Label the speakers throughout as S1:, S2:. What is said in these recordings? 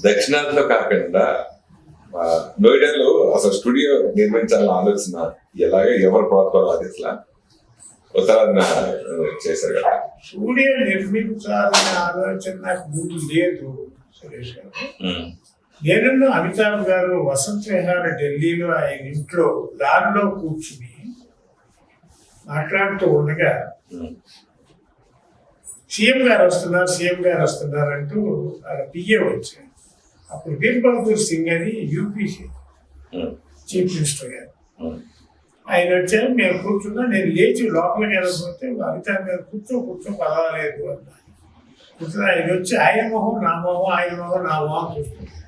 S1: దక్షిణాదిలో కాకుండా నోయిడాలో అసలు స్టూడియో నిర్మించాలని ఆలోచన ఎవరు ప్రోత్సాహం అది అసలు ఉత్తరాదిన చేశారు కదా.
S2: స్టూడియో నిర్మించాలనే ఆలోచన నాకు ముందు లేదు సురేష్ గారు. నేను అమితాబ్ గారు వసంత విహార ఢిల్లీలో ఆయన ఇంట్లో లాన్లో కూర్చుని మాట్లాడుతూ ఉండగా సీఎం గారు వస్తున్నారు అంటూ వాళ్ళ పిఏ వచ్చారు. అప్పుడు వీర్ బహదూర్ సింగ్ అని యూపీ చీఫ్ మినిస్టర్ గారు ఆయన వచ్చారు. మేము కూర్చున్నా, నేను లేచి లోపలికి వెళ్ళకపోతే అమితాబ్ గారు కూర్చో పర్వాలేదు అన్నారు. కూర్చుని ఆయన వచ్చి ఆయన మొహం నా మొహం చూస్తున్నారు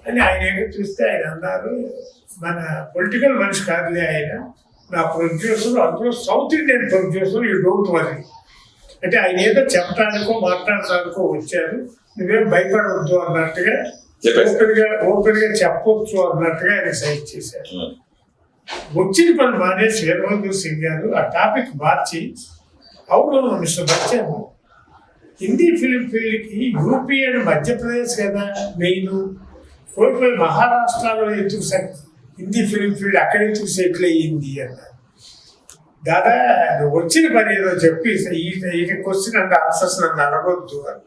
S2: అని ఆయన ఏదో చూస్తే ఆయన అన్నారు, మన పొలిటికల్ మనిషి కాదులే ఆయన, నా ప్రొడ్యూసర్, అందులో south Indian producer, you don't worry. అంటే ఆయన ఏదో చెప్పడానికో మాట్లాడటానికో వచ్చారు, నువ్వేం భయపడవద్దు అన్నట్టుగా ఓపెన్ గా చెప్పొచ్చు అన్నట్టుగా ఆయన సైడ్ చేశారు. వచ్చిన పని మానేసి వీర్ బహదూర్ సింగ్ గారు ఆ టాపిక్ మార్చి, అవును మిస్టర్ బచ్చన్, హిందీ ఫిలిం ఫీల్డ్కి యూపీ అండ్ మధ్యప్రదేశ్ కదా మెయిన్, పోయి మహారాష్ట్రలో ఎందుకు హిందీ ఫిలిం ఫీల్డ్ అక్కడే ఎందుకు సెటిల్ అయ్యింది అన్నారు. దాదా వచ్చిన పని ఏదో చెప్పి ఈ క్వశ్చన్ అంటే ఆన్సర్స్ నన్ను అడగొద్దు అన్న.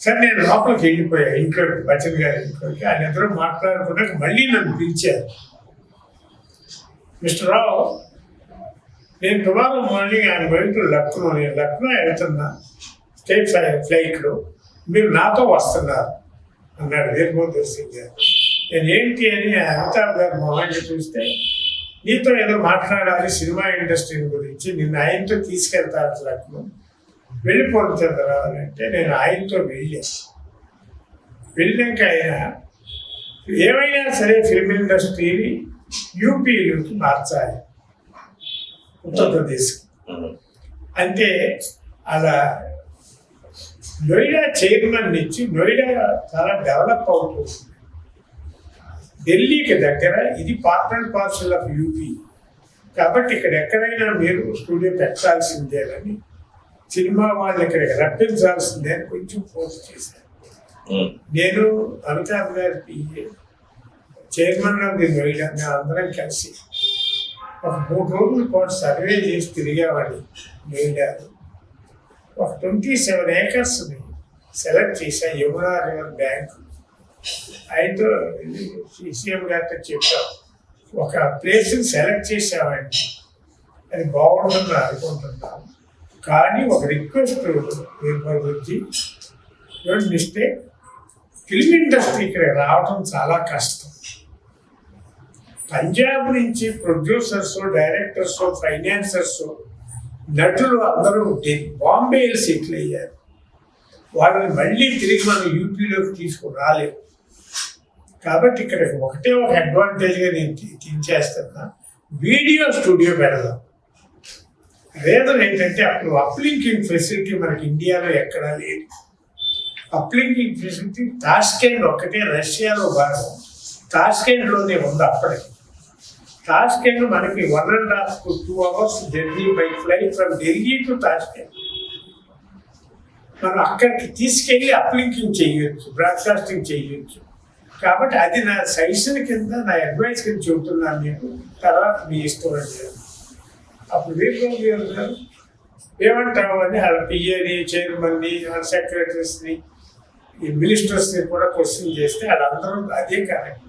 S2: సరే నేను లోపలికి వెళ్ళిపోయా ఇంట్లోకి, బచ్చన్ గారి ఇంట్లోకి. ఆయన ఎదురు మాట్లాడుకున్నాక మళ్ళీ నన్ను పిలిచారు. మిస్టర్ రావు, నేను టుమారో మార్నింగ్ ఆయన బయట లక్నో వెళ్తున్నా స్టేట్ ఫ్లైట్లో, మీరు నాతో వస్తున్నారు అన్నాడు వీర్ బహదూర్ సింగ్ గారు. నేను ఏంటి అని అమితాబ్ గారు మొహాన్ని చూస్తే, నీతో ఏదో మాట్లాడాలి సినిమా ఇండస్ట్రీ గురించి, నిన్ను ఆయనతో తీసుకెళ్తారు లక్నో, వెళ్ళిపోతుంది రావాలంటే నేను ఆయనతో వెళ్ళాక ఆయన ఏమైనా సరే ఫిల్మ్ ఇండస్ట్రీని యూపీలోకి మార్చాలి, ఉత్తరప్రదేశ్కి. అంటే అలా నోయిడా చైర్మన్ నుంచి నోయిడా చాలా డెవలప్ అవుతుంది. ఢిల్లీకి దగ్గర, ఇది part and parcel of UP. కాబట్టి ఇక్కడ ఎక్కడైనా మీరు స్టూడియో పెట్టాల్సిందేనని, సినిమా వాళ్ళు ఇక్కడికి రప్పించాల్సిందే అని కొంచెం ఫోర్స్ చేశారు. నేను అమితాబ్ గారి PA, chairman of the Noida, మేము అందరం కలిసి ఒక 3 రోజుల పాటు సర్వే చేసి తిరిగేవాడిని నోయిడాలో. ఒక 27 ఏకర్స్ని సెలెక్ట్ చేశా, యమునా రివర్ బ్యాంక్. ఆయనతో సీఎం గారితో చెప్పాం, ఒక ప్లేస్ని సెలెక్ట్ చేసామండి, అది బాగుంటుందని అనుకుంటున్నాం, కానీ ఒక రిక్వెస్ట్ గురించి, డోంట్ మిస్టేక్, ఫిల్మ్ ఇండస్ట్రీ ఇక్కడ రావడం చాలా కష్టం. పంజాబ్ నుంచి ప్రొడ్యూసర్స్, డైరెక్టర్స్, ఫైనాన్సర్స్, నటులు అందరూ బాంబే సెటిల్ అయ్యారు. వాళ్ళని మళ్ళీ తిరిగి మనం యూపీలోకి తీసుకుని రాలేము. కాబట్టి ఇక్కడ ఒకటే ఒక అడ్వాంటేజ్గా నేను తీసేస్తున్నా, వీడియో స్టూడియో పెడదాం. రీజన్ ఏంటంటే అప్పుడు అప్లింకింగ్ ఫెసిలిటీ మనకి ఇండియాలో ఎక్కడా లేదు. అప్లింకింగ్ ఫెసిలిటీ తాష్కెంట్ ఒక్కటే రష్యాలో భాగం, తాష్కెంట్లోనే ఉంది అప్పటికి. తాష్కెంట్ మనకి 1.5 to 2 hours journey by flight from Delhi to Tashkent. మనం అక్కడికి తీసుకెళ్ళి అప్లింకింగ్ చేయొచ్చు, బ్రాడ్కాస్టింగ్ చేయొచ్చు. కాబట్టి అది నా సజెషన్ కింద, నా అడ్వైస్ కింద చెబుతున్నాను మీకు, తర్వాత మీ ఇష్టం అని. అప్పుడు వీర్ బహదూర్ గారు ఏమంటావు అని వాళ్ళ పిఏని, చైర్మన్ని, సెక్రటరీస్ని, ఈ మినిస్టర్స్ని కూడా క్వశ్చన్ చేస్తే వాళ్ళందరూ అదే కరెక్ట్.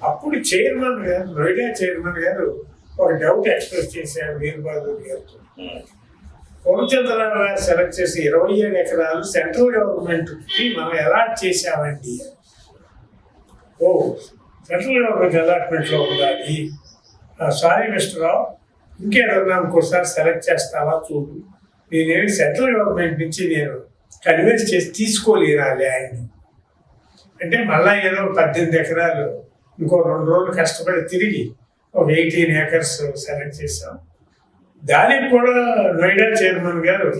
S2: అప్పుడు చైర్మన్ గారు, నోయిడా చైర్మన్ గారు ఒక డౌట్ ఎక్స్ప్రెస్ చేశారు వీర్ బహదూర్ గారితో. పూర్ణచంద్రరావు గారు సెలెక్ట్ చేసి 27 ఎకరాలు సెంట్రల్ గవర్నమెంట్కి మనం అలాట్ చేశామండి. ఓ, సెంట్రల్ గవర్నమెంట్ అలాట్మెంట్లో ఉండాలి, సారీ మిస్టర్ రావు, ఇంకేదన్నా ఇంకోసారి సెలెక్ట్ చేస్తావా చూడు, నేనేమి సెంట్రల్ గవర్నమెంట్ నుంచి నేను కన్విన్స్ చేసి తీసుకోలేను ఆ ల్యాండ్ అంటే. మళ్ళీ ఏదో 18 ఎకరాలు ఇంకో 2 రోజులు కష్టపడి తిరిగి ఒక 18 acres సెలెక్ట్ చేసాం. దానికి కూడా నోయిడా చైర్మన్ గారు,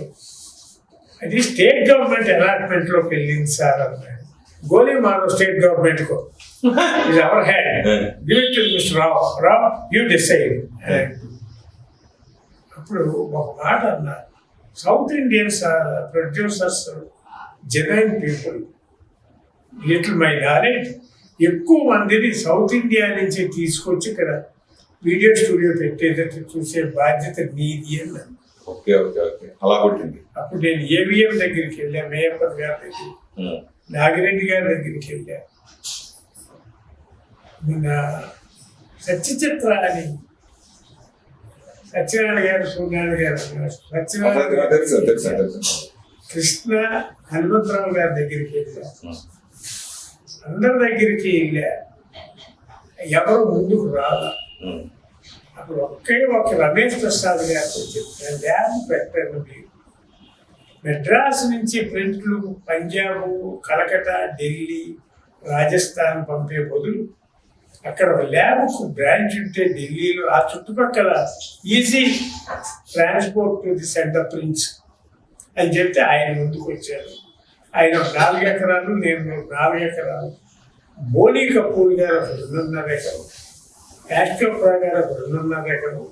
S2: అది స్టేట్ గవర్నమెంట్ అలాట్మెంట్లోకి వెళ్ళింది సార్ అన్నాడు. గోలీ మారో స్టేట్ గవర్నమెంట్ కో, ఇది our hand, give it to mister Rao, you decide. అప్పుడు ఒక మాట అన్నారు, south Indians producers genuine people, little my knowledge. ఎక్కువ మందిని సౌత్ ఇండియా నుంచి తీసుకొచ్చి ఇక్కడ వీడియో స్టూడియో పెట్టేటట్టు చూసే బాధ్యత నీది అన్నాను.
S1: ఓకే ఓకే ఓకే, అలా పుట్టింది.
S2: అప్పుడు నేను ఏవిఎం దగ్గరికి వెళ్ళా, మేయప్పన్ గారి దగ్గరికి, నాగిరెడ్డి గారి దగ్గరికి వెళ్ళా. నిన్న సత్యచిత్ర అని సత్యనారాయణ గారు, సూర్యనారాయణ గారు, సత్యనారాయణ కృష్ణ హనుమంతరావు గారి దగ్గరికి వెళ్ళా. అందరి దగ్గరికి వెళ్ళా, ఎవరు ముందుకు రాలా. అప్పుడు ఒక రమేష్ ప్రసాద్ గారితో చెప్పాను, ల్యాబ్ పెట్టండి మీరు. మెడ్రాస్ నుంచి ప్రింట్లు పంజాబ్, కలకత్తా, ఢిల్లీ, రాజస్థాన్ పంపే బదులు అక్కడ ఒక ల్యాబ్కు బ్రాంచ్ ఉంటే ఢిల్లీలో ఆ చుట్టుపక్కల easy transport to the centre prints అని చెప్తే ఆయన ముందుకు వచ్చారు. ఆయన 4 ఎకరాలు, నేను 4 ఎకరాలు, బోనీ కపూర్ గారు 2.5 ఎకరం, యాస్ట్రోప్రా గారు 2.5 ఎకరం,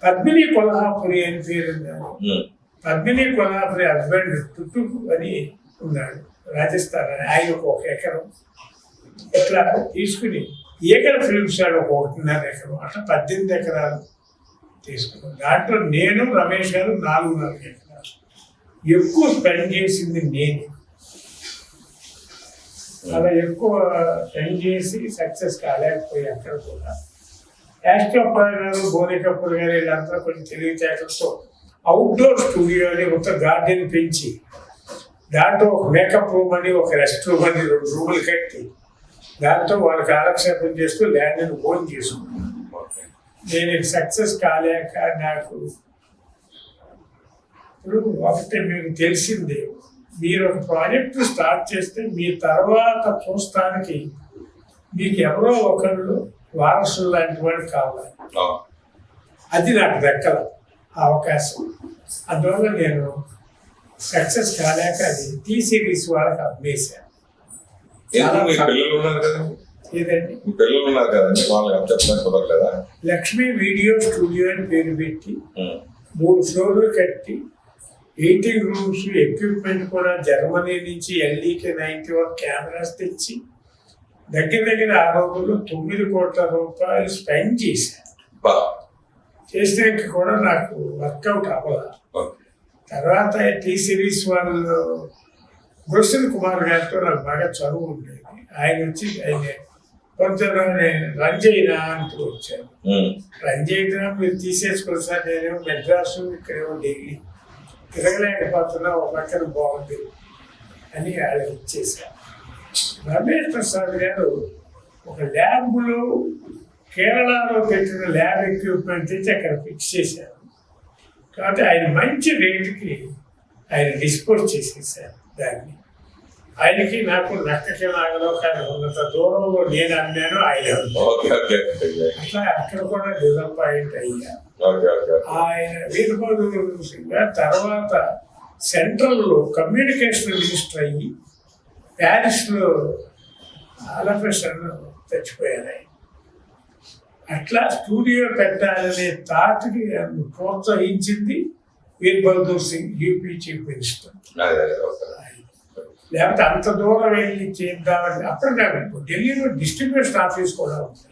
S2: పద్మిని కొల్హాపురి అని పేరు. పద్మిని కొల్హాపురి హస్బెండ్ టుట్టు అని ఉన్నాడు రాజస్థాన్, ఆయన 1 ఎకరం. ఇట్లా తీసుకుని ఏకల ఫిల్మ్స్ ఒక 1.5 ఎకరం, అట్లా 18 ఎకరాలు తీసుకున్నాం. దాంట్లో నేను రమేష్ గారు 4 ఎకరాలు. ఎక్కువ స్పెండ్ చేసింది నేను. అలా ఎక్కువ స్పెండ్ చేసి సక్సెస్ కాలేకపోయి అక్కడ కూడా. యాస్ట్రోప్రా గారు, బోనీ కపూర్ గారు వీళ్ళంతా కొంచెం తెలివితేటలతో అవుట్డోర్ స్టూడియో అని ఒక గార్డెన్ పెంచి దాంట్లో ఒక మేకప్ రూమ్ అని, ఒక రెస్ట్ రూమ్ అని 2 రూములు కట్టి దాంతో వాళ్ళు కాలక్షేపం చేస్తూ ల్యాండ్ని ఓన్ చేసుకున్నాను. నేను సక్సెస్ కాలేక నాకు ఇప్పుడు ఒకటి మీకు తెలిసిందే, మీరు ఒక ప్రాజెక్ట్ స్టార్ట్ చేస్తే మీ తర్వాత చూస్తానికి మీకు ఎవరో ఒకళ్ళు వారసులు లాంటి వాడు కావాలి. అది నాకు దక్కల అవకాశం. అందువల్ల నేను సక్సెస్ కాలేక అది టీ సిరీస్ వాళ్ళకి అమ్మేశాను. ఏదండి, లక్ష్మీ వీడియో స్టూడియో అని పేరు పెట్టి 3 ఫ్లోర్లు కట్టి 18 రూమ్స్, ఎక్విప్మెంట్ కూడా జర్మనీ నుంచి LDK 91 కెమెరాస్ తెచ్చి దగ్గర ఆ రోజుల్లో 9 కోట్ల రూపాయలు స్పెండ్ చేశాను. చేసినాక కూడా నాకు వర్కౌట్ అవ్వాలి. తర్వాత టీ సిరీస్ వాళ్ళు గుల్షన్ కుమార్ గారితో నాకు బాగా చదువు ఉండేది. ఆయన వచ్చి ఆయన కొంచెం రన్ చేయనా అంటూ వచ్చారు. రన్ చేయడం మీరు తీసేసుకోండి సార్, నేనేమో మెడ్రాసు, ఇక్కడేమో ఢిల్లీ తిరగలేకపోతున్నా, ఒక పక్కన బాగుంది అని వాళ్ళకి ఇచ్చేసారు. రమేష్ ప్రసాద్ గారు ఒక ల్యాబ్లో కేరళలో పెట్టిన ల్యాబ్ ఎక్విప్మెంట్ తెచ్చి అక్కడ ఫిక్స్ చేశారు. కాబట్టి ఆయన మంచి రేటుకి ఆయన డిస్పోజ్ చేసేసారు దాన్ని. ఆయనకి నాకు నక్కకి లాగలో కానీ ఉన్నంత దూరంలో నేను అన్నాను, ఆయన అట్లా అక్కడ కూడా డిసప్పాయింట్ అయ్యా. ఆయన వీరభద్ర సింగ్ తర్వాత సెంట్రల్లో కమ్యూనికేషన్ మినిస్టర్ అయ్యి ప్యారిస్లో ఆలఫెషన్ చచ్చిపోయారు ఆయన. అట్లా స్టూడియో పెట్టాలనే థాట్కి ప్రోత్సహించింది Virbhadra Singh, UP chief minister. లేకపోతే అంత దూరం వెళ్ళి చేద్దామని. అప్పుడు నాకు ఢిల్లీలో డిస్ట్రిబ్యూషన్ ఆఫీస్ కూడా ఉంది.